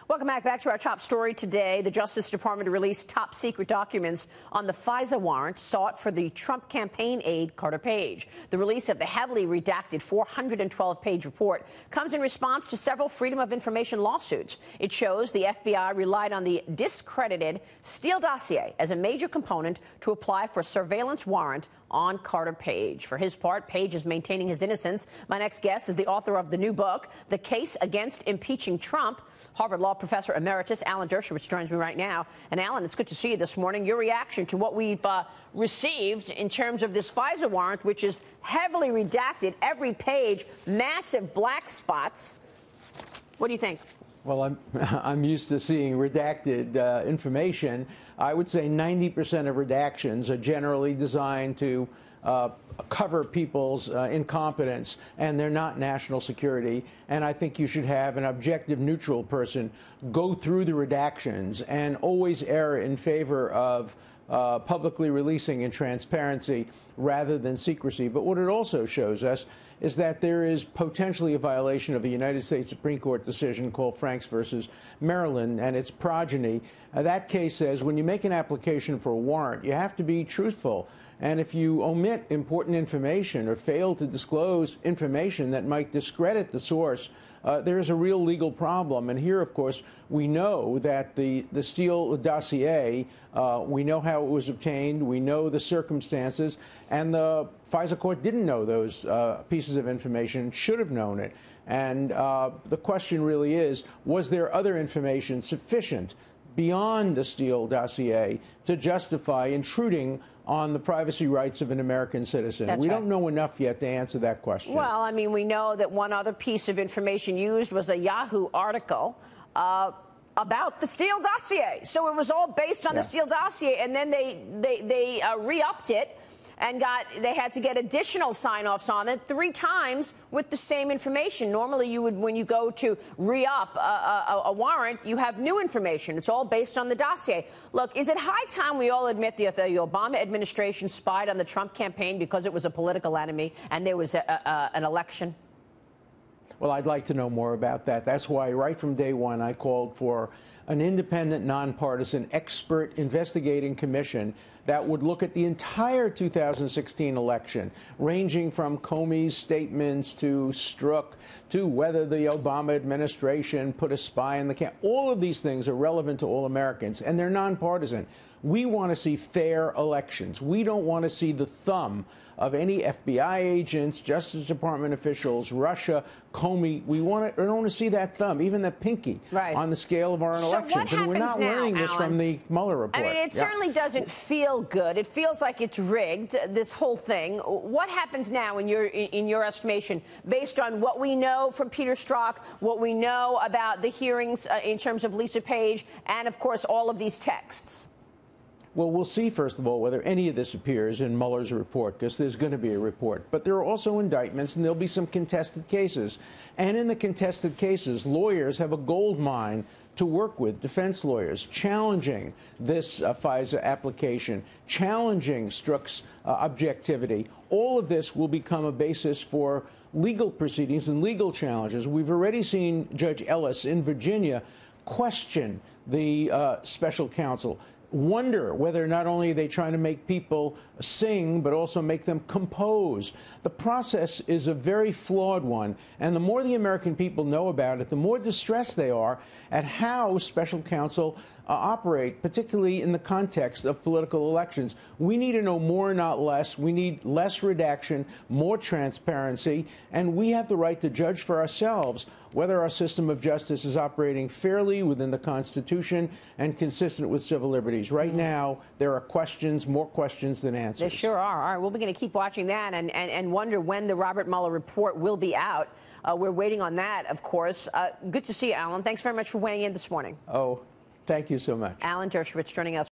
Welcome back to our top story today. The Justice Department released top secret documents on the FISA warrant sought for the Trump campaign aide Carter Page. The release of the heavily redacted 412-page report comes in response to several Freedom of Information lawsuits. It shows the FBI relied on the discredited Steele dossier as a major component to apply for a surveillance warrant on Carter Page. For his part, Page is maintaining his innocence. My next guest is the author of the new book, The Case Against Impeaching Trump. Harvard Law Professor Emeritus Alan Dershowitz joins me right now. And Alan, it's good to see you this morning. Your reaction to what we've received in terms of this FISA warrant, which is heavily redacted, every page, massive black spots. What do you think? Well, I'm used to seeing redacted information. I would say 90% of redactions are generally designed to cover people's incompetence, and they're not national security. And I think you should have an objective, neutral person go through the redactions and always err in favor of publicly releasing and transparency rather than secrecy. But what it also shows us is that there is potentially a violation of a United States Supreme Court decision called Franks versus Maryland and its progeny. That case says when you make an application for a warrant, you have to be truthful. And if you omit important information or fail to disclose information that might discredit the source, there is a real legal problem. And here, of course, we know that the Steele dossier, we know how it was obtained, we know the circumstances, and the FISA court didn't know those pieces of information, should have known it. And the question really is, was there other information sufficient beyond the Steele dossier to justify intruding on the privacy rights of an American citizen? We don't know enough yet to answer that question. Well, I mean, we know that one other piece of information used was a Yahoo article about the Steele dossier. So it was all based on the Steele dossier, and then they re-upped it and they had to get additional sign-offs on it 3 times with the same information. Normally, you would, when you go to re-up a warrant, you have new information. It's all based on the dossier. Look, is it high time we all admit that the Obama administration spied on the Trump campaign because it was a political enemy and there was an election? Well, I'd like to know more about that. That's why right from day one I called for an independent, nonpartisan, expert investigating commission that would look at the entire 2016 election, ranging from Comey's statements to Strzok to whether the Obama administration put a spy in the camp. All of these things are relevant to all Americans, and they're nonpartisan. We want to see fair elections. We don't want to see the thumb of any FBI agents, Justice Department officials, Russia, Comey. We don't want to see that thumb, even that pinky, on the scale of our own elections. And we're not learning this from the Mueller report. I mean, it certainly doesn't feel good. It feels like it's rigged, this whole thing. What happens now, in your estimation, based on what we know from Peter Strzok, what we know about the hearings in terms of Lisa Page, and, of course, all of these texts? Well, we'll see, first of all, whether any of this appears in Mueller's report, because there's going to be a report. But there are also indictments, and there'll be some contested cases. And in the contested cases, lawyers have a gold mine to work with, defense lawyers, challenging this FISA application, challenging Strzok's objectivity. All of this will become a basis for legal proceedings and legal challenges. We've already seen Judge Ellis in Virginia question the special counsel, wonder whether not only are they trying to make people sing, but also make them compose. The process is a very flawed one, and the more the American people know about it, the more distressed they are at how special counsel operate, particularly in the context of political elections. We need to know more, not less. We need less redaction, more transparency, and we have the right to judge for ourselves whether our system of justice is operating fairly within the Constitution and consistent with civil liberties. Right now, there are questions, more questions than answers. There sure are. All right, well, we're going to keep watching that and wonder when the Robert Mueller report will be out. We're waiting on that, of course. Good to see you, Alan. Thanks very much for weighing in this morning. Oh, thank you so much. Alan Dershowitz joining us.